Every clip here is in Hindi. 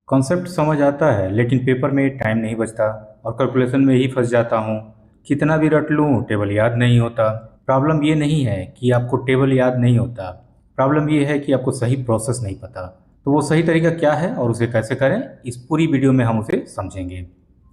कॉन्सेप्ट समझ आता है लेकिन पेपर में टाइम नहीं बचता और कैलकुलेशन में ही फंस जाता हूँ। कितना भी रट लूँ टेबल याद नहीं होता। प्रॉब्लम ये नहीं है कि आपको टेबल याद नहीं होता, प्रॉब्लम ये है कि आपको सही प्रोसेस नहीं पता। तो वो सही तरीका क्या है और उसे कैसे करें, इस पूरी वीडियो में हम उसे समझेंगे।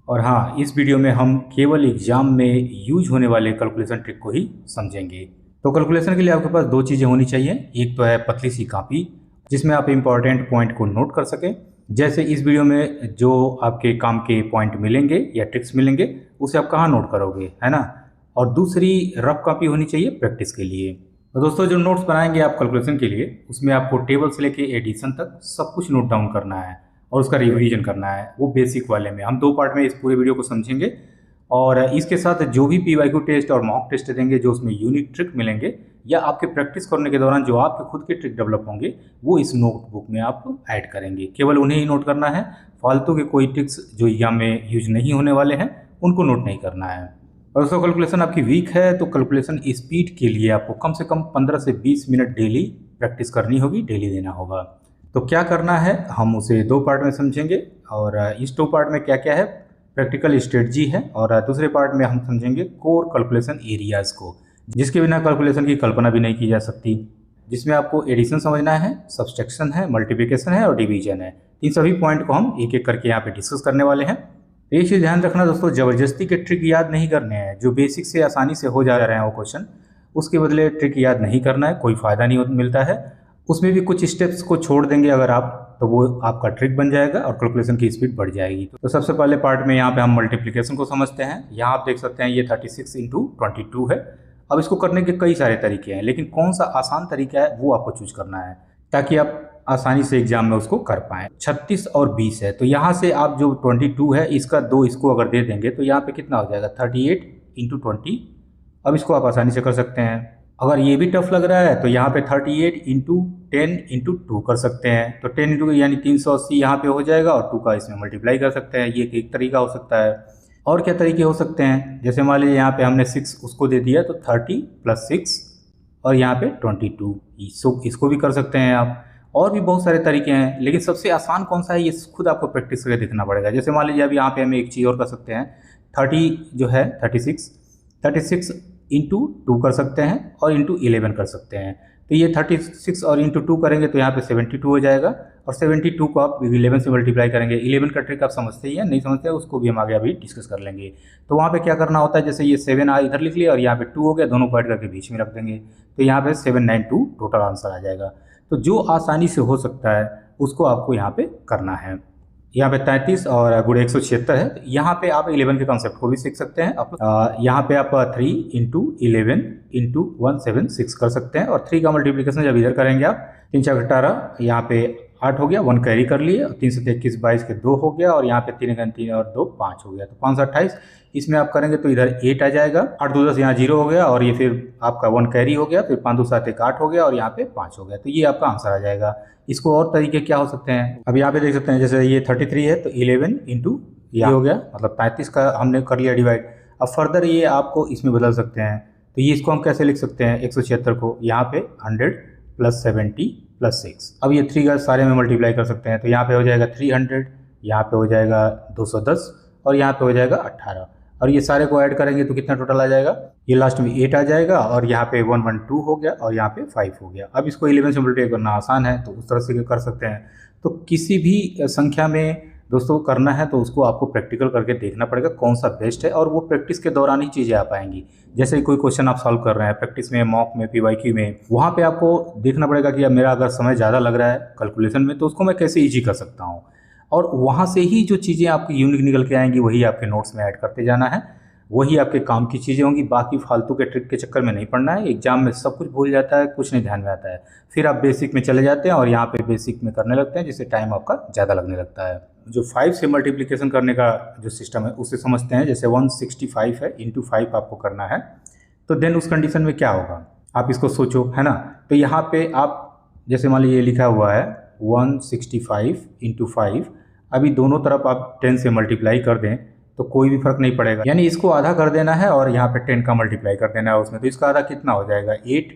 और हाँ, इस वीडियो में हम केवल एग्जाम में यूज होने वाले कैलकुलेशन ट्रिक को ही समझेंगे। तो कैलकुलेशन के लिए आपके पास दो चीज़ें होनी चाहिए। एक तो है पतली सी कॉपी जिसमें आप इम्पॉर्टेंट पॉइंट को नोट कर सकें। जैसे इस वीडियो में जो आपके काम के पॉइंट मिलेंगे या ट्रिक्स मिलेंगे उसे आप कहाँ नोट करोगे, है ना। और दूसरी रफ कॉपी होनी चाहिए प्रैक्टिस के लिए। तो दोस्तों, जो नोट्स बनाएंगे आप कैलकुलेशन के लिए उसमें आपको टेबल से लेके एडिशन तक सब कुछ नोट डाउन करना है और उसका रिवीजन करना है। वो बेसिक वाले में हम दो पार्ट में इस पूरे वीडियो को समझेंगे। और इसके साथ जो भी पीवाईक्यू टेस्ट और मॉक टेस्ट देंगे, जो उसमें यूनिक ट्रिक मिलेंगे या आपके प्रैक्टिस करने के दौरान जो आपके खुद के ट्रिक डेवलप होंगे, वो इस नोटबुक में आप ऐड करेंगे। केवल उन्हें ही नोट करना है, फालतू के कोई ट्रिक्स जो एग्जाम में यूज नहीं होने वाले हैं उनको नोट नहीं करना है। और दोस्तों, कैलकुलेशन आपकी वीक है तो कैलकुलेशन स्पीड के लिए आपको कम से कम 15 से 20 मिनट डेली प्रैक्टिस करनी होगी, डेली देना होगा। तो क्या करना है हम उसे दो पार्ट में समझेंगे। और इस दो पार्ट में क्या क्या है, प्रैक्टिकल स्ट्रेटजी है और दूसरे पार्ट में हम समझेंगे कोर कैलकुलेशन एरियाज को, जिसके बिना कैलकुलेशन की कल्पना भी नहीं की जा सकती। जिसमें आपको एडिशन समझना है, सब्सट्रैक्शन है, मल्टीप्लिकेशन है और डिवीजन है। इन सभी पॉइंट को हम एक एक करके यहाँ पे डिस्कस करने वाले हैं। तो एक चीज़ ध्यान रखना दोस्तों, ज़बरदस्ती के ट्रिक याद नहीं करने हैं। जो बेसिक से आसानी से हो जा रहे हैं वो क्वेश्चन, उसके बदले ट्रिक याद नहीं करना है, कोई फ़ायदा नहीं मिलता है। उसमें भी कुछ स्टेप्स को छोड़ देंगे अगर आप, तो वो आपका ट्रिक बन जाएगा और कैलकुलेशन की स्पीड बढ़ जाएगी। तो सबसे पहले पार्ट में यहाँ पे हम मल्टीप्लिकेशन को समझते हैं। यहाँ आप देख सकते हैं ये 36 इंटू 22 है। अब इसको करने के कई सारे तरीके हैं, लेकिन कौन सा आसान तरीका है वो आपको चूज करना है ताकि आप आसानी से एग्जाम में उसको कर पाएं। 36 और 20 है तो यहाँ से आप जो 22 है इसका दो इसको अगर दे देंगे तो यहाँ पे कितना हो जाएगा 38 इंटू 20। अब इसको आप आसानी से कर सकते हैं। अगर ये भी टफ लग रहा है तो यहाँ पे 38 इंटू 10 इंटू 2 कर सकते हैं। तो 10 इंटू यानी 380 यहाँ पे हो जाएगा और 2 का इसमें मल्टीप्लाई कर सकते हैं। ये एक तरीका हो सकता है। और क्या तरीके हो सकते हैं, जैसे मान लीजिए यहाँ पे हमने 6 उसको दे दिया तो 30 प्लस 6 और यहाँ पे 22, इसको भी कर सकते हैं आप। और भी बहुत सारे तरीके हैं, लेकिन सबसे आसान कौन सा है ये खुद आपको प्रैक्टिस करके देखना पड़ेगा। जैसे मान लीजिए अब यहाँ पे हम एक चीज़ और कर सकते हैं। 30 जो है 36 इंटू 2 कर सकते हैं और इंटू 11 कर सकते हैं। तो ये 36 और इंटू 2 करेंगे तो यहाँ पे 72 हो जाएगा और 72 को आप 11 से मल्टीप्लाई करेंगे। 11 का ट्रिक आप समझते ही हैं, नहीं समझते हैं उसको भी हम आगे अभी डिस्कस कर लेंगे। तो वहाँ पे क्या करना होता है, जैसे ये 7 इधर लिख लिया और यहाँ पे 2 हो गया, दोनों को ऐड करके बीच में रख देंगे तो यहाँ पे 792 टोटल आंसर आ जाएगा। तो जो आसानी से हो सकता है उसको आपको यहाँ पे करना है। यहाँ पे 33 और गुणे 176 है। यहाँ पे आप 11 के कॉन्सेप्ट को भी सीख सकते हैं। यहाँ पे आप 3 इंटू 11 इंटू 176 कर सकते हैं और 3 का मल्टीप्लिकेशन जब इधर करेंगे आप 3 4 18, यहाँ पे 8 हो गया, 1 कैरी कर लिए और 3 से 21 22 के 2 हो गया और यहाँ पे 3 3 3 और 2 5 हो गया। तो 5 28 इसमें आप करेंगे तो इधर 8 आ जाएगा। 8 2 10 यहाँ 0 हो गया और ये फिर आपका 1 कैरी हो गया, फिर 5 2 7 1 8 हो गया और यहाँ पे 5 हो गया। तो ये आपका आंसर आ जाएगा। इसको और तरीके क्या हो सकते हैं, अब यहाँ पे देख सकते हैं जैसे ये 33 है तो 11 इंटू ये हो गया, मतलब 35 का हमने कर लिया डिवाइड। अब फर्दर ये आपको इसमें बदल सकते हैं। तो ये इसको हम कैसे लिख सकते हैं, 176 को यहाँ पे 100 प्लस 70 प्लस 6। अब ये 3 का सारे में मल्टीप्लाई कर सकते हैं तो यहाँ पे हो जाएगा 300, यहाँ पे हो जाएगा 210 और यहाँ पे हो जाएगा 18 और ये सारे को ऐड करेंगे तो कितना टोटल आ जाएगा, ये लास्ट में 8 आ जाएगा और यहाँ पे 112 हो गया और यहाँ पे 5 हो गया। अब इसको 11 से मल्टीप्लाई करना आसान है तो उस तरह से कर सकते हैं। तो किसी भी संख्या में दोस्तों करना है तो उसको आपको प्रैक्टिकल करके देखना पड़ेगा कौन सा बेस्ट है और वो प्रैक्टिस के दौरान ही चीज़ें आ पाएंगी। जैसे कोई क्वेश्चन आप सॉल्व कर रहे हैं प्रैक्टिस में, मॉक में, पीवाईक्यू में, वहाँ पे आपको देखना पड़ेगा कि अब मेरा अगर समय ज़्यादा लग रहा है कैलकुलेशन में तो उसको मैं कैसे ईजी कर सकता हूँ। और वहाँ से ही जो चीज़ें आपकी यूनिक निकल के आएंगी वही आपके नोट्स में ऐड करते जाना है, वही आपके काम की चीज़ें होंगी। बाकी फालतू के ट्रिक के चक्कर में नहीं पड़ना है। एग्जाम में सब कुछ भूल जाता है, कुछ नहीं ध्यान में आता है, फिर आप बेसिक में चले जाते हैं और यहाँ पे बेसिक में करने लगते हैं जिससे टाइम आपका ज़्यादा लगने लगता है। जो 5 से मल्टीप्लिकेशन करने का जो सिस्टम है उसे समझते हैं। जैसे 165 है, इंटू 5 आपको करना है तो देन उस कंडीशन में क्या होगा आप इसको सोचो, है ना। तो यहाँ पे आप जैसे मान लीजिए लिखा हुआ है 165 इंटू 5, अभी दोनों तरफ आप 10 से मल्टीप्लाई कर दें तो कोई भी फर्क नहीं पड़ेगा, यानी इसको आधा कर देना है और यहाँ पे 10 का मल्टीप्लाई कर देना है उसमें। तो इसका आधा कितना हो जाएगा 8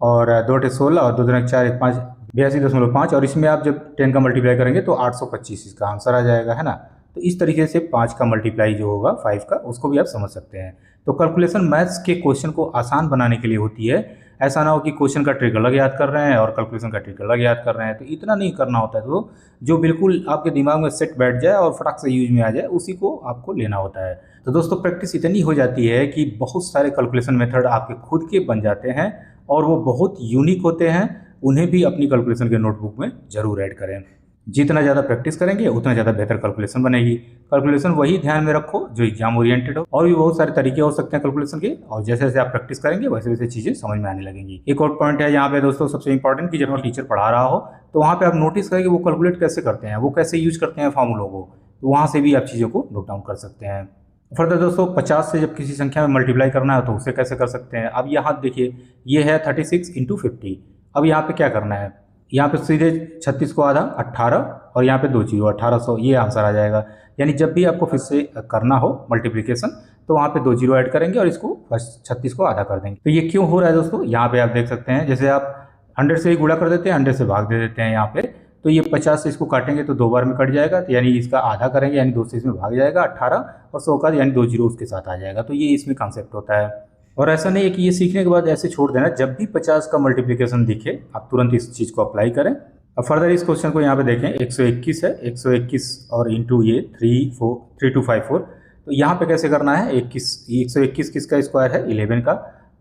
और 2 16 और 2 4 1 5, 82.5 और इसमें आप जब 10 का मल्टीप्लाई करेंगे तो 825 इसका आंसर आ जाएगा, है ना। तो इस तरीके से 5 का मल्टीप्लाई जो होगा 5 का, उसको भी आप समझ सकते हैं। तो कैलकुलेशन मैथ्स के क्वेश्चन को आसान बनाने के लिए होती है। ऐसा ना हो कि क्वेश्चन का ट्रिक अलग याद कर रहे हैं और कैलकुलेशन का ट्रिक अलग याद कर रहे हैं, तो इतना नहीं करना होता है। तो जो बिल्कुल आपके दिमाग में सेट बैठ जाए और फटाक से यूज में आ जाए, उसी को आपको लेना होता है। तो दोस्तों प्रैक्टिस इतनी हो जाती है कि बहुत सारे कैलकुलेशन मेथड आपके खुद के बन जाते हैं और वो बहुत यूनिक होते हैं। उन्हें भी अपनी कैलकुलेशन के नोटबुक में जरूर ऐड करें। जितना ज़्यादा प्रैक्टिस करेंगे उतना ज़्यादा बेहतर कैलकुलेशन बनेगी। कैलकुलेशन वही ध्यान में रखो जो एग्जाम ओरिएंटेड हो। और भी बहुत सारे तरीके हो सकते हैं कैलकुलेशन के, और जैसे जैसे आप प्रैक्टिस करेंगे वैसे वैसे चीज़ें समझ में आने लगेंगी। एक और पॉइंट है यहाँ पे दोस्तों सबसे इंपॉर्टेंट, कि जब टीचर पढ़ा रहा हो तो वहाँ पे आप नोटिस करेंगे वो कैलकुलेट कैसे करते हैं, वो कैसे यूज करते हैं फॉर्मूलों को, तो वहाँ से भी आप चीज़ों को नोट डाउन कर सकते हैं। फर्दर दोस्तों 50 से जब किसी संख्या में मल्टीप्लाई करना है तो उसे कैसे कर सकते हैं। अब यहाँ देखिए ये है 36 × 50। अब यहाँ पे क्या करना है, यहाँ पे सीधे 36 को आधा 18 और यहाँ पे 2 जीरो 1800, ये आंसर आ जाएगा। यानी जब भी आपको फिर से करना हो मल्टीप्लिकेशन तो वहाँ पे 2 जीरो ऐड करेंगे और इसको 36 को आधा कर देंगे। तो ये क्यों हो रहा है दोस्तों, यहाँ पे आप देख सकते हैं, जैसे आप 100 से ही गुणा कर देते हैं, 100 से भाग दे देते हैं यहाँ पे, तो ये 50 से इसको काटेंगे तो 2 बार में कट जाएगा, तो यानी इसका आधा करेंगे यानी 2 से इसमें भाग जाएगा 18 और 100 का यानी 2 जीरो उसके साथ आ जाएगा। तो ये इसमें कॉन्सेप्ट होता है। और ऐसा नहीं है कि ये सीखने के बाद ऐसे छोड़ देना, जब भी 50 का मल्टीप्लिकेशन दिखे आप तुरंत इस चीज़ को अप्लाई करें। अब फर्दर इस क्वेश्चन को यहाँ पे देखें, 121 है, 121 और इंटू ये 3254, तो यहाँ पे कैसे करना है, 121 किसका स्क्वायर है, 11 का,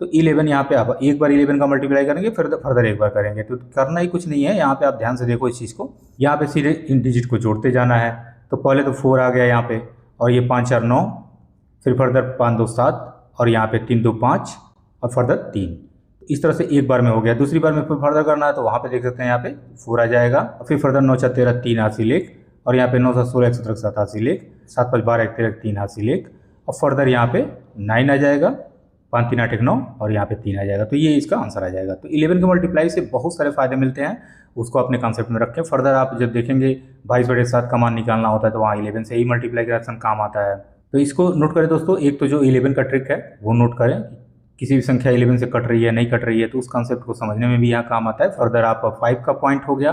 तो 11 यहाँ पे आप एक बार 11 का मल्टीप्लाई करेंगे, फिर फर्दर एक बार करेंगे, तो करना ही कुछ नहीं है। यहाँ पे आप ध्यान से देखो इस चीज़ को, यहाँ पे सीधे इन डिजिट को जोड़ते जाना है। तो पहले तो 4 आ गया यहाँ पे, और ये 5 4 9, फिर फर्दर 5 2 7 और यहाँ पे 3 2 5 और फर्दर 3, इस तरह से एक बार में हो गया। दूसरी बार में फिर फर्दर करना है तो वहाँ पे देख सकते हैं यहाँ पे 4 आ जाएगा, और फिर फर्दर 9 4 13 3 80 लेख, और यहाँ पे 9 7 16 1 17 87 लेख, 7 5 12 1 13 3 80 लेख, और फर्दर यहाँ पे 9 आ जाएगा, 5 3 8 1 9 और यहाँ पे 3 आ जाएगा। तो ये इसका आंसर आ जाएगा। तो 11 के मल्टीप्लाई से बहुत सारे फायदे मिलते हैं, उसको अपने कॉन्सेप्ट में रखें। फर्दर आप जब देखेंगे 22/7 का मान निकालना होता है तो वहाँ 11 से ही मल्टीप्लाई का ऑप्शन काम आता है। तो इसको नोट करें दोस्तों। एक तो जो 11 का ट्रिक है वो नोट करें, किसी भी संख्या 11 से कट रही है नहीं कट रही है, तो उस कॉन्सेप्ट को समझने में भी यहाँ काम आता है। फर्दर आप 5 का पॉइंट हो गया,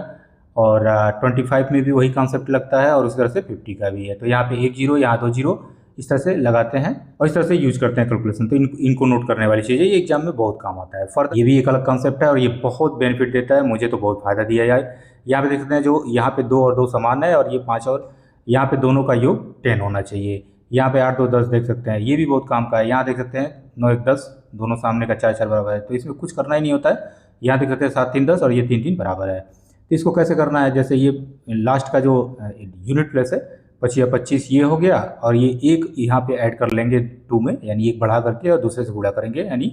और 25 में भी वही कॉन्सेप्ट लगता है, और उस तरह से 50 का भी है। तो यहाँ पे 1 जीरो, यहाँ 2 जीरो, इस तरह से लगाते हैं और इस तरह से यूज करते हैं कैलकुलेशन। तो इनको नोट करने वाली चीज़ है, ये एग्जाम में बहुत काम आता है। फर्दर ये भी एक अलग कॉन्सेप्ट है और ये बहुत बेनिफिट देता है, मुझे तो बहुत फायदा दिया जाए। यहाँ पे देख सकते हैं जो यहाँ पे 2 और 2 समान है, और ये 5 और यहाँ पे दोनों का योग 10 होना चाहिए। यहाँ पे 8 2 10 देख सकते हैं, ये भी बहुत काम का है। यहाँ देख सकते हैं 9 1 10, दोनों सामने का 4 4 बराबर है, तो इसमें कुछ करना ही नहीं होता है। यहाँ देख सकते हैं 7 3 10 और ये 3 3 बराबर है। तो इसको कैसे करना है, जैसे ये लास्ट का जो यूनिट प्लेस है 25 25 ये हो गया, और ये एक यहाँ पे ऐड कर लेंगे 2 में, यानी एक बढ़ा करके और दूसरे से गुणा करेंगे, यानी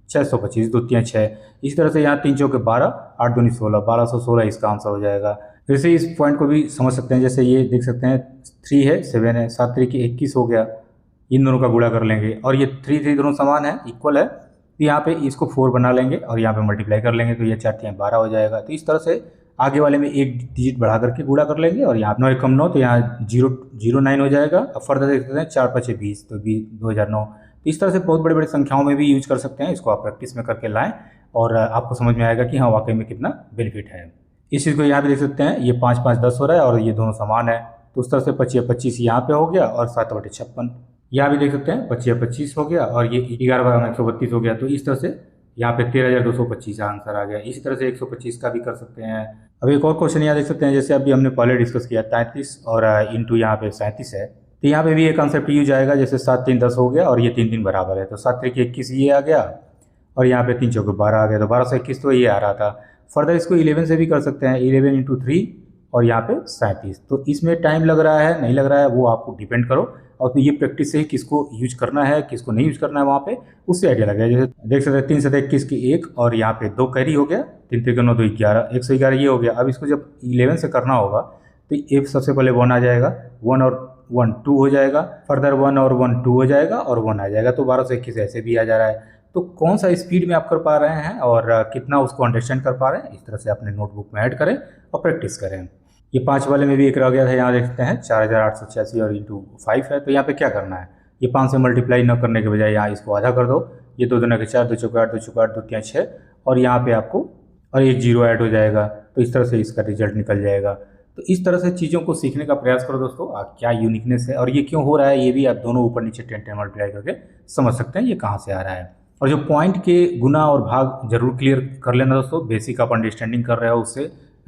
625 2 3 6। इस तरह से यहाँ 3 चौके 12 8 दूनी 16, 1216 इसका आंसर हो जाएगा। फिर से इस पॉइंट को भी समझ सकते हैं, जैसे ये देख सकते हैं 3 है 7 है, 7 3 21 हो गया, इन दोनों का गुणा कर लेंगे, और ये 3 3 दोनों समान है, इक्वल है, तो यहाँ पे इसको 4 बना लेंगे और यहाँ पे मल्टीप्लाई कर लेंगे, तो ये 4 3 12 हो जाएगा। तो इस तरह से आगे वाले में एक डिजिट बढ़ा करके गुणा कर लेंगे, और यहाँ 9 1 9, तो यहाँ 009 हो जाएगा। अब फर्दर देख सकते हैं 4 5 20, तो 2009। तो इस तरह से बहुत बड़ी बड़ी संख्याओं में भी यूज कर सकते हैं। इसको आप प्रैक्टिस में करके लाएं और आपको समझ में आएगा कि हाँ वाकई में कितना बेनिफिट है। इस चीज़ को यहाँ पे देख सकते हैं, ये 5 5 10 हो रहा है और ये दोनों समान है, तो उस तरह से 25 25 यहाँ पे हो गया, और 7/56 यहाँ भी देख सकते हैं 25 25 हो गया, और ये 11 132 हो गया। तो इस तरह से यहाँ पे 13,225 आंसर आ गया। इसी तरह से 125 का भी कर सकते हैं। अब एक और क्वेश्चन यहाँ देख सकते हैं, जैसे अभी हमने पहले डिस्कस किया 33 और इंटू यहाँ पे 37 है, तो यहाँ पे भी एक कॉन्सेप्ट यूज आएगा, जैसे 7 3 10 हो गया और ये 3 3 बराबर है, तो 7 3 21 ये आ गया, और यहाँ पे 3 चौके 12 आ गया, तो 12 से 21 तो ये आ रहा था। फर्दर इसको 11 से भी कर सकते हैं, 11 इंटू 3 और यहाँ पे 37। तो इसमें टाइम लग रहा है नहीं लग रहा है वो आपको डिपेंड करो, और फिर ये प्रैक्टिस से ही किसको यूज करना है किसको नहीं यूज करना है वहाँ पे उससे आइडिया लग गया। जैसे देख सकते हैं 3 7 21 की 1 और यहाँ पे 2 कैरी हो गया, 3 3 9 2 11, 111 ये हो गया। अब इसको जब 11 से करना होगा तो एक सबसे पहले 1 आ जाएगा, 1 और 1 2 हो जाएगा, फर्दर 1 और 1 2 हो जाएगा और 1 आ जाएगा, तो 12 से 21 ऐसे भी आ जा रहा है। तो कौन सा स्पीड में आप कर पा रहे हैं और कितना उसको अंडरस्टैंड कर पा रहे हैं, इस तरह से अपने नोटबुक में ऐड करें और प्रैक्टिस करें। ये 5 वाले में भी एक रह गया था, यहाँ देखते हैं 4886 और इंटू 5 है, तो यहाँ पे क्या करना है, ये 5 से मल्टीप्लाई न करने के बजाय यहाँ इसको आधा कर दो, ये 2 दूना के 4 2 चौके 8 2 चौके 8 2 3 6, और यहाँ पे आपको और एक जीरो ऐड हो जाएगा, तो इस तरह से इसका रिजल्ट निकल जाएगा। तो इस तरह से चीज़ों को सीखने का प्रयास करो दोस्तों। क्या यूनिकनेस है और ये क्यों हो रहा है, ये भी आप दोनों ऊपर नीचे 10 मल्टीप्लाई करके समझ सकते हैं ये कहाँ से आ रहा है। और जो पॉइंट के गुना और भाग जरूर क्लियर कर लेना दोस्तों, बेसिक आप अंडरस्टैंडिंग कर रहे हो उससे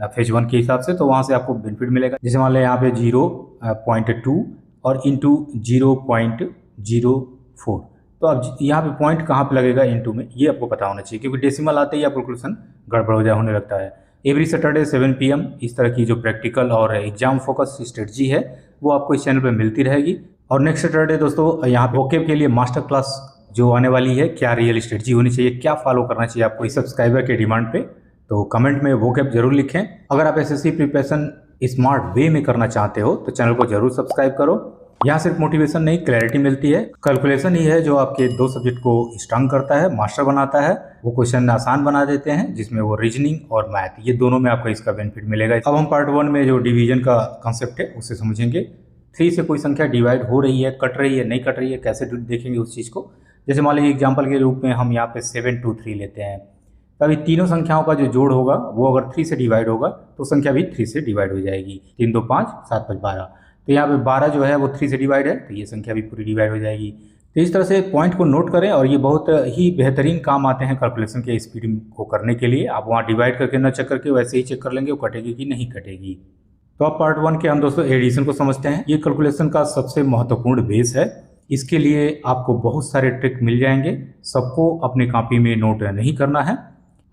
फेज 1 के हिसाब से, तो वहाँ से आपको बेनिफिट मिलेगा। जैसे मान लें यहाँ पे 0.2 और इंटू 0.04, तो अब यहाँ पे पॉइंट कहाँ पे लगेगा इंटू में, ये आपको पता होना चाहिए, क्योंकि डेसिमल आते ही आप कैलकुलेशन गड़बड़ हो होने लगता है। एवरी सैटरडे 7 PM इस तरह की जो प्रैक्टिकल और एग्जाम फोकस स्ट्रेटजी है वो आपको इस चैनल पे मिलती रहेगी। और नेक्स्ट सैटरडे दोस्तों यहाँ पे वोकेब के लिए मास्टर क्लास जो आने वाली है, क्या रियल स्ट्रेटजी होनी चाहिए, क्या फॉलो करना चाहिए आपको इस सब्सक्राइबर के डिमांड पे, तो कमेंट में वोकेब जरूर लिखें। अगर आप एसएससी प्रिपरेशन स्मार्ट वे में करना चाहते हो तो चैनल को जरूर सब्सक्राइब करो। यहाँ सिर्फ मोटिवेशन नहीं, क्लैरिटी मिलती है। कैलकुलेशन ही है जो आपके 2 सब्जेक्ट को स्ट्रांग करता है, मास्टर बनाता है। वो क्वेश्चन आसान बना देते हैं जिसमें वो रीजनिंग और मैथ, ये दोनों में आपको इसका बेनिफिट मिलेगा। अब हम पार्ट 1 में जो डिवीजन का कॉन्सेप्ट है उससे समझेंगे। 3 से कोई संख्या डिवाइड हो रही है, कट रही है, नहीं कट रही है, कैसे देखेंगे उस चीज़ को। जैसे मान लीजिए एग्जाम्पल के रूप में हम यहाँ पे 723 लेते हैं, तभी तीनों संख्याओं का जो जोड़ होगा वो अगर 3 से डिवाइड होगा तो संख्या भी 3 से डिवाइड हो जाएगी। 3 2 5 7 5 12, तो यहाँ पे 12 जो है वो 3 से डिवाइड है, तो ये संख्या भी पूरी डिवाइड हो जाएगी। तो इस तरह से पॉइंट को नोट करें और ये बहुत ही बेहतरीन काम आते हैं कैलकुलेशन के स्पीड को करने के लिए। आप वहाँ डिवाइड करके न चेक करके वैसे ही चेक कर लेंगे वो कटेगी कि नहीं कटेगी। तो अब पार्ट 1 के हम दोस्तों एडिशन को समझते हैं। ये कैलकुलेशन का सबसे महत्वपूर्ण बेस है। इसके लिए आपको बहुत सारे ट्रिक मिल जाएंगे, सबको अपनी कॉपी में नोट नहीं करना है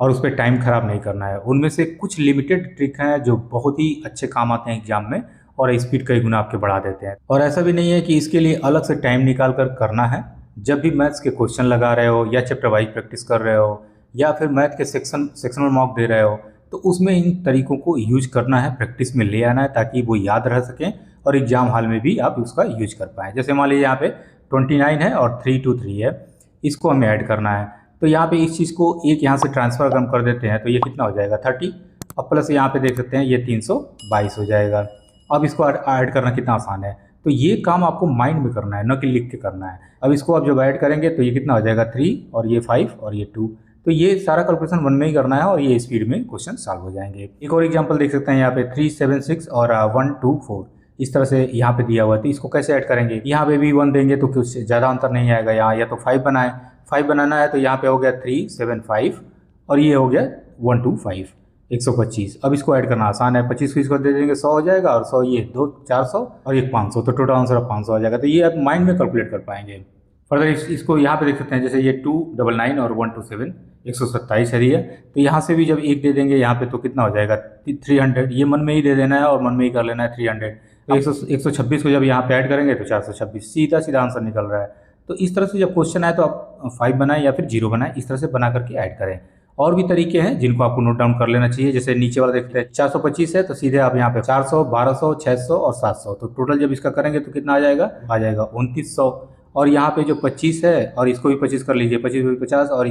और उस पर टाइम खराब नहीं करना है। उनमें से कुछ लिमिटेड ट्रिक हैं जो बहुत ही अच्छे काम आते हैं एग्जाम में और स्पीड कई गुना आपके बढ़ा देते हैं। और ऐसा भी नहीं है कि इसके लिए अलग से टाइम निकाल कर करना है। जब भी मैथ्स के क्वेश्चन लगा रहे हो या चैप्टर वाइज प्रैक्टिस कर रहे हो या फिर मैथ के सेक्शनल मॉक दे रहे हो, तो उसमें इन तरीकों को यूज करना है, प्रैक्टिस में ले आना है ताकि वो याद रह सकें और एग्जाम हॉल में भी आप उसका यूज कर पाएँ। जैसे मान लीजिए यहाँ पे 29 है और 323 है, इसको हमें ऐड करना है। तो यहाँ पे इस चीज़ को एक यहाँ से ट्रांसफर अगर हम कर देते हैं तो ये कितना हो जाएगा 30, अब प्लस यहाँ पे देख सकते हैं ये 322 हो जाएगा। अब इसको ऐड करना कितना आसान है, तो ये काम आपको माइंड में करना है, न कि लिख के करना है। अब इसको आप जब ऐड करेंगे तो ये कितना हो जाएगा 3 और ये 5 और ये 2, तो ये सारा कैलकुलेशन 1 में ही करना है और ये स्पीड में क्वेश्चन सॉल्व हो जाएंगे। एक और एग्जांपल देख सकते हैं यहाँ पे 376 और 124 इस तरह से यहाँ पे दिया हुआ है। तो इसको कैसे ऐड करेंगे, यहाँ पे भी 1 देंगे तो कुछ ज़्यादा अंतर नहीं आएगा। यहाँ या तो 5 बनाए, 5 बनाना है तो यहाँ पे हो गया 375 और ये हो गया 125 125। अब इसको ऐड करना आसान है, 25 को इसको दे देंगे 100 हो जाएगा और 100 ये 2 400 और एक 500, तो टोटल आंसर 500 हो जाएगा। तो ये आप माइंड में कैलकुलेट कर पाएंगे। फर्दर इसको यहाँ पे देख सकते हैं, जैसे ये 299 और 127 127 है दिया, तो यहाँ से भी जब एक दे देंगे यहाँ पे तो कितना हो जाएगा 300, ये मन में ही दे देना है और मन में ही कर लेना है 300। तो 126 को जब यहाँ पे ऐड करेंगे तो 426, सीधा सीधा आंसर निकल रहा है। तो इस तरह से जब क्वेश्चन आए तो आप 5 बनाएं या फिर 0 बनाएं, इस तरह से बना करके ऐड करें। और भी तरीके हैं जिनको आपको नोट डाउन कर लेना चाहिए। जैसे नीचे वाला देखते हैं 425 है तो सीधे आप यहाँ पे 400 1200 600 और 700, तो टोटल जब इसका करेंगे तो कितना आ जाएगा 2900। और यहाँ पे जो 25 है और इसको भी 25 कर लीजिए, 25 को 50 और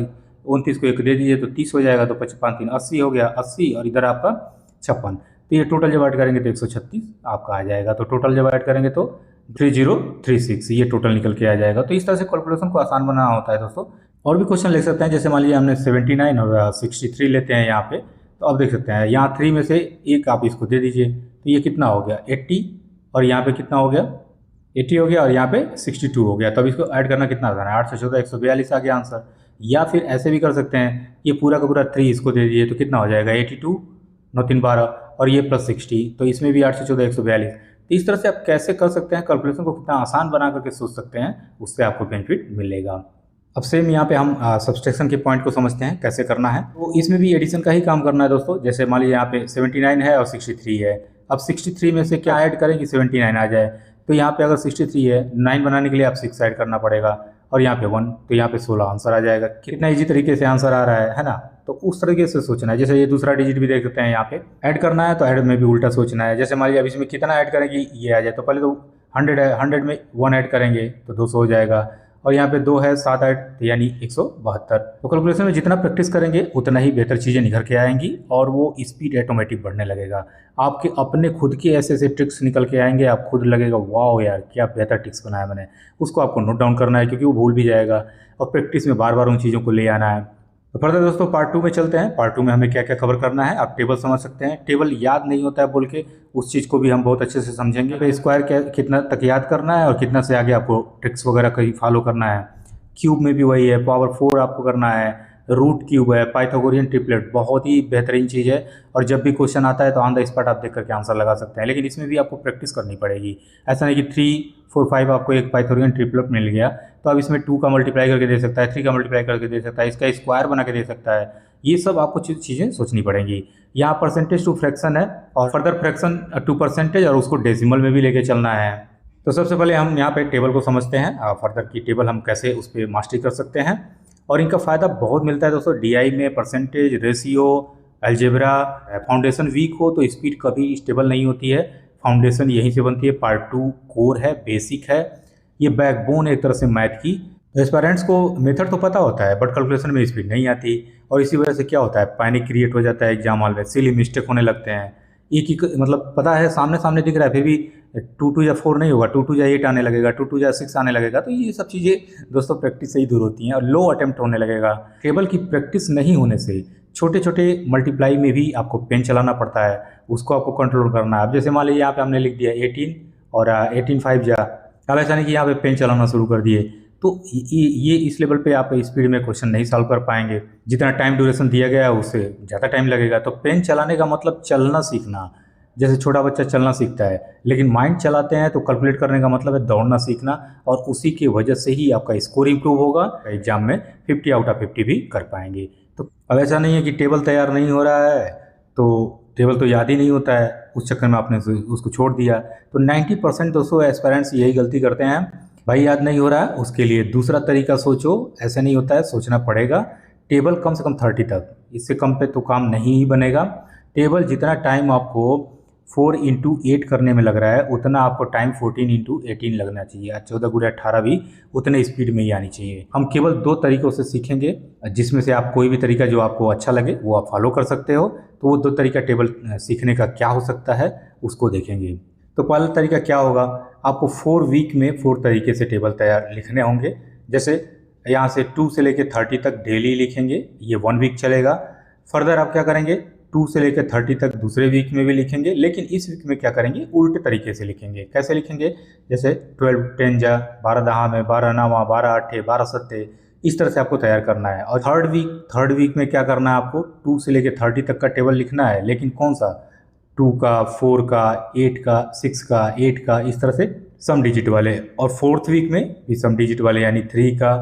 29 को 1 दे दीजिए तो 30 हो जाएगा। तो 5 5 3 80 हो गया, 80 और इधर आपका 56। तो ये टोटल जब ऐड करेंगे तो 136 आपका आ जाएगा। तो टोटल जब ऐड करेंगे तो 3036 ये टोटल निकल के आ जाएगा। तो इस तरह से कैलकुलेशन को आसान बनाना होता है दोस्तों। और भी क्वेश्चन ले सकते हैं, जैसे मान लीजिए हमने 79 और 63 लेते हैं यहाँ पे, तो अब देख सकते हैं यहाँ 3 में से एक आप इसको दे दीजिए तो ये कितना हो गया 80 और यहाँ पे कितना हो गया 80 हो गया और यहाँ पे 62 हो गया। तब इसको ऐड करना कितना आसान है, 8 से 14 142 आ गया आंसर। या फिर ऐसे भी कर सकते हैं, ये पूरा का पूरा 3 इसको दे दीजिए तो कितना हो जाएगा 82 9 3 12 और ये प्लस 60, तो इसमें भी 8 से 14 142। तो इस तरह से आप कैसे कर सकते हैं कैलकुलेशन को, कितना आसान बना करके सोच सकते हैं, उससे आपको बेनिफिट मिलेगा। अब सेम यहाँ पे हम सब्सट्रैक्शन के पॉइंट को समझते हैं कैसे करना है। तो इसमें भी एडिशन का ही काम करना है दोस्तों। जैसे मान लीजिए यहाँ पे 79 है और 63 है, अब 63 में से क्या ऐड करें कि 79 आ जाए। तो यहाँ पे अगर 63 है, 9 बनाने के लिए आप 6 ऐड करना पड़ेगा और यहाँ पे 1, तो यहाँ पे 16 आंसर आ जाएगा। कितना ईजी तरीके से आंसर आ रहा है ना। तो उस तरीके से सोचना है। जैसे ये दूसरा डिजिट भी देख सकते हैं, यहाँ पे ऐड करना है तो ऐड में भी उल्टा सोचना है। जैसे मान लीजिए अब इसमें कितना ऐड करें कि ये आ जाए, तो पहले तो 100 है, 100 में 1 ऐड करेंगे तो 200 हो जाएगा और यहाँ पे 2 है 7 8 यानी 172। तो कैलकुलेशन में जितना प्रैक्टिस करेंगे उतना ही बेहतर चीज़ें निखर के आएंगी और वो स्पीड ऑटोमेटिक बढ़ने लगेगा। आपके अपने खुद के ऐसे ऐसे ट्रिक्स निकल के आएंगे, आप खुद लगेगा वाह यार क्या बेहतर ट्रिक्स बनाया मैंने। उसको आपको नोट डाउन करना है क्योंकि वो भूल भी जाएगा और प्रैक्टिस में बार बार उन चीज़ों को ले आना है। तो फर्दर दोस्तों पार्ट 2 में चलते हैं। पार्ट 2 में हमें क्या क्या कवर करना है आप टेबल समझ सकते हैं। टेबल याद नहीं होता है बोल के उस चीज़ को भी हम बहुत अच्छे से समझेंगे। तो स्क्वायर क्या कितना तक याद करना है और कितना से आगे आपको ट्रिक्स वगैरह कहीं फॉलो करना है। क्यूब में भी वही है, पावर 4 आपको करना है, रूट क्यूब है, पाइथागोरियन ट्रिपलेट बहुत ही बेहतरीन चीज़ है। और जब भी क्वेश्चन आता है तो ऑन द स्पॉट आप देख करके आंसर लगा सकते हैं, लेकिन इसमें भी आपको प्रैक्टिस करनी पड़ेगी। ऐसा नहीं कि 3 4 5 आपको एक पाइथागोरियन ट्रिपलेट मिल गया तो अब इसमें 2 का मल्टीप्लाई करके दे सकता है, 3 का मल्टीप्लाई करके दे सकता है, इसका स्क्वायर बना के दे सकता है। ये सब आपको चीज़ें सोचनी पड़ेंगी। यहाँ परसेंटेज टू फ्रैक्शन है और फर्दर फ्रैक्शन टू परसेंटेज और उसको डेसिमल में भी लेके चलना है। तो सबसे पहले हम यहाँ पे टेबल को समझते हैं, फर्दर की टेबल हम कैसे उस पर मास्टरी कर सकते हैं। और इनका फ़ायदा बहुत मिलता है दोस्तों। डीआई में percentage, ratio, algebra, foundation weak हो तो स्पीड कभी स्टेबल नहीं होती है। फाउंडेशन यहीं से बनती है। पार्ट 2 कोर है, बेसिक है, ये बैकबोन है एक तरह से मैथ की। एस्पायरेंट्स को मेथड तो पता होता है बट कैलकुलेशन में स्पीड नहीं आती और इसी वजह से क्या होता है पैनिक क्रिएट हो जाता है एग्जाम हॉल में, सिली मिस्टेक होने लगते हैं। एक ही मतलब पता है सामने सामने दिख रहा है फिर भी 2 या 4 नहीं होगा, 2 या 8 आने लगेगा, 2 या 6 आने लगेगा। तो ये सब चीज़ें दोस्तों प्रैक्टिस से ही दूर होती हैं और लो अटेम्प्ट होने लगेगा। टेबल की प्रैक्टिस नहीं होने से छोटे छोटे मल्टीप्लाई में भी आपको पेन चलाना पड़ता है, उसको आपको कंट्रोल करना है। अब जैसे मान लीजिए यहाँ पे हमने लिख दिया 18 और 18 5 जा, अब ऐसा नहीं कि यहाँ पे पेन चलाना शुरू कर दिए तो ये इस लेवल पे आप स्पीड में क्वेश्चन नहीं सॉल्व कर पाएंगे। जितना टाइम ड्यूरेशन दिया गया है उससे ज़्यादा टाइम लगेगा। तो पेन चलाने का मतलब चलना सीखना, जैसे छोटा बच्चा चलना सीखता है, लेकिन माइंड चलाते हैं तो कैलकुलेट करने का मतलब है दौड़ना सीखना। और उसी की वजह से ही आपका स्कोर इंप्रूव होगा, एग्जाम में 50 आउट ऑफ 50 भी कर पाएंगे। तो अब ऐसा नहीं है कि टेबल तैयार नहीं हो रहा है तो टेबल तो याद ही नहीं होता है, उस चक्कर में आपने उसको छोड़ दिया। तो 90% दोस्तों एस्पायरेंट्स यही गलती करते हैं, भाई याद नहीं हो रहा है उसके लिए दूसरा तरीका सोचो। ऐसा नहीं होता है, सोचना पड़ेगा। टेबल कम से कम 30 तक, इससे कम पे तो काम नहीं ही बनेगा। टेबल जितना टाइम आपको 4 इंटू 8 करने में लग रहा है उतना आपको टाइम 14 इंटू 18 लगना चाहिए। 14 गुणे 18 भी उतने स्पीड में ही आनी चाहिए। हम केवल 2 तरीकों से सीखेंगे जिसमें से आप कोई भी तरीका जो आपको अच्छा लगे वो आप फॉलो कर सकते हो। तो वो 2 तरीका टेबल सीखने का क्या हो सकता है उसको देखेंगे। तो पहला तरीका क्या होगा, आपको 4 वीक में 4 तरीके से टेबल तैयार लिखने होंगे। जैसे यहाँ से 2 से लेकर 30 तक डेली लिखेंगे, ये 1 वीक चलेगा। फर्दर आप क्या करेंगे 2 से लेकर 30 तक दूसरे वीक में भी लिखेंगे, लेकिन इस वीक में क्या करेंगे उल्टे तरीके से लिखेंगे। कैसे लिखेंगे, जैसे 12 10 जा, 12 दहा में, 12 नावा, 12 8 12 सत्ते, इस तरह से आपको तैयार करना है। और थर्ड वीक में क्या करना है, आपको 2 से लेकर 30 तक का टेबल लिखना है, लेकिन कौन सा, 2 का, 4 का, 8 का, 6 का, 8 का, इस तरह से सम डिजिट वाले। और 4th वीक में भी सम डिजिट वाले, यानी 3 का,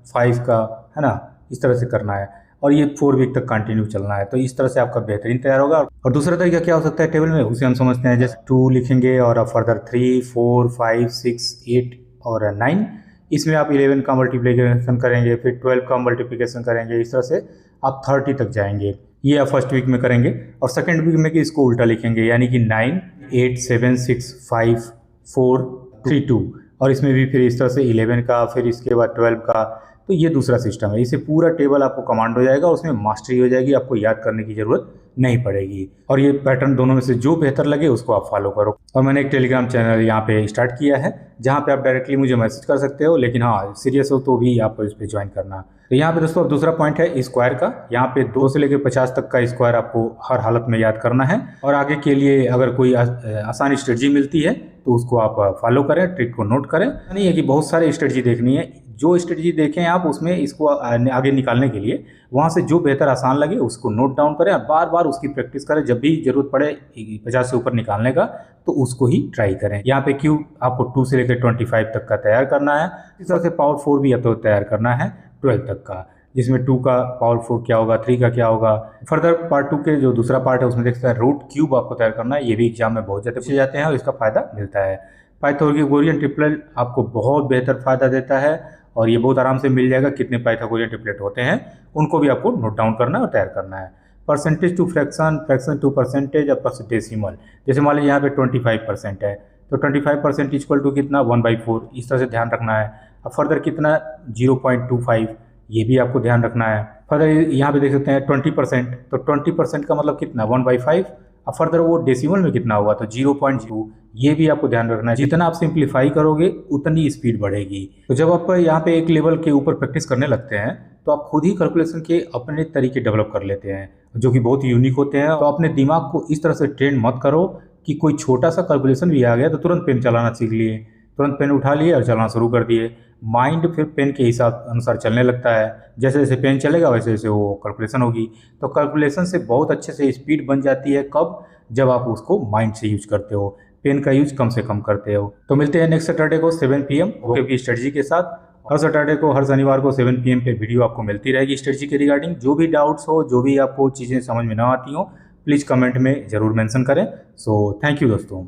5 का, है ना, इस तरह से करना है। और ये 4 वीक तक कंटिन्यू चलना है। तो इस तरह से आपका बेहतरीन तैयार होगा। और दूसरा तरीका क्या हो सकता है टेबल में, उसे हम समझते हैं। जैसे 2 लिखेंगे और अब फर्दर 3 4 5 6 8 और 9, इसमें आप 11 का मल्टीप्लिकेशन करेंगे, फिर 12 का मल्टीप्लिकेशन करेंगे, इस तरह से आप 30 तक जाएंगे। ये आप फर्स्ट वीक में करेंगे। और सेकेंड वीक में कि इसको उल्टा लिखेंगे, यानी कि 9 8 7 6 5 4 3 2, और इसमें भी फिर इस तरह से 11 का, फिर इसके बाद 12 का। तो ये दूसरा सिस्टम है। इससे पूरा टेबल आपको कमांड हो जाएगा, उसमें मास्टरी हो जाएगी, आपको याद करने की जरूरत नहीं पड़ेगी। और ये पैटर्न दोनों में से जो बेहतर लगे उसको आप फॉलो करो। और मैंने एक टेलीग्राम चैनल यहाँ पे स्टार्ट किया है जहाँ पे आप डायरेक्टली मुझे मैसेज कर सकते हो, लेकिन हाँ सीरियस हो तो भी आप इस पर ज्वाइन करना। तो यहाँ पे दोस्तों अब दूसरा पॉइंट है स्क्वायर का। यहाँ पे 2 से लेकर 50 तक का स्क्वायर आपको हर हालत में याद करना है। और आगे के लिए अगर कोई आसान स्ट्रेटजी मिलती है तो उसको आप फॉलो करें, ट्रिक को नोट करें। नहीं है कि बहुत सारी स्ट्रेटजी देखनी है, जो स्ट्रेटजी देखें आप उसमें इसको आगे निकालने के लिए वहाँ से जो बेहतर आसान लगे उसको नोट डाउन करें, बार बार उसकी प्रैक्टिस करें। जब भी जरूरत पड़े 50 से ऊपर निकालने का तो उसको ही ट्राई करें। यहाँ पे क्यूब आपको 2 से लेकर 25 तक का तैयार करना है। इस तरह से पावर 4 भी आपको तैयार करना है 12 तक का, जिसमें 2 का पावर 4 क्या होगा, 3 का क्या होगा। फर्दर पार्ट 2 के जो दूसरा पार्ट है उसमें देखते हैं रूट क्यूब आपको तैयार करना है। ये भी एग्जाम में बहुत ज़्यादा पूछे जाते हैं और इसका फायदा मिलता है। पाइथागोरियन ट्रिपलेट आपको बहुत बेहतर फायदा देता है और ये बहुत आराम से मिल जाएगा। कितने पाइथागोरियन ट्रिपलेट होते हैं उनको भी आपको नोट डाउन करना है और तैयार करना है। Percentage to fraction, fraction to percentage और प्लस डेसिमल। जैसे मान लीजिए यहाँ पे 25% है तो 25% इक्वल टू कितना 1/4, इस तरह से ध्यान रखना है। अब फर्दर कितना 0.25, ये भी आपको ध्यान रखना है। फर्दर यहाँ पे देख सकते हैं 20%, तो 20% का मतलब कितना 1/5। अब फर्दर वो डेसिमल में कितना होगा तो 0.2, ये भी आपको ध्यान रखना है। जितना आप सिंप्लीफाई करोगे उतनी स्पीड बढ़ेगी। तो जब आप यहाँ पे एक लेवल के ऊपर प्रैक्टिस करने लगते हैं तो आप खुद ही कैलकुलेशन के अपने तरीके डेवलप कर लेते हैं जो कि बहुत यूनिक होते हैं। तो अपने दिमाग को इस तरह से ट्रेन मत करो कि कोई छोटा सा कैलकुलेशन भी आ गया तो तुरंत पेन चलाना सीख लिए, तुरंत पेन उठा लिए और चलाना शुरू कर दिए। माइंड फिर पेन के हिसाब अनुसार चलने लगता है, जैसे जैसे पेन चलेगा वैसे वैसे वो कैलकुलेशन होगी। तो कैलकुलेशन से बहुत अच्छे से स्पीड बन जाती है, कब? जब आप उसको माइंड से यूज करते हो, पेन का यूज कम से कम करते हो। तो मिलते हैं नेक्स्ट सैटरडे को 7 PM ओके की स्ट्रेटजी के साथ। हर सैटरडे को, हर शनिवार को 7 PM पे वीडियो आपको मिलती रहेगी स्ट्रेटजी के रिगार्डिंग। जो भी डाउट्स हो, जो भी आपको चीज़ें समझ में ना आती हो, प्लीज़ कमेंट में ज़रूर मेंशन करें। सो थैंक यू दोस्तों।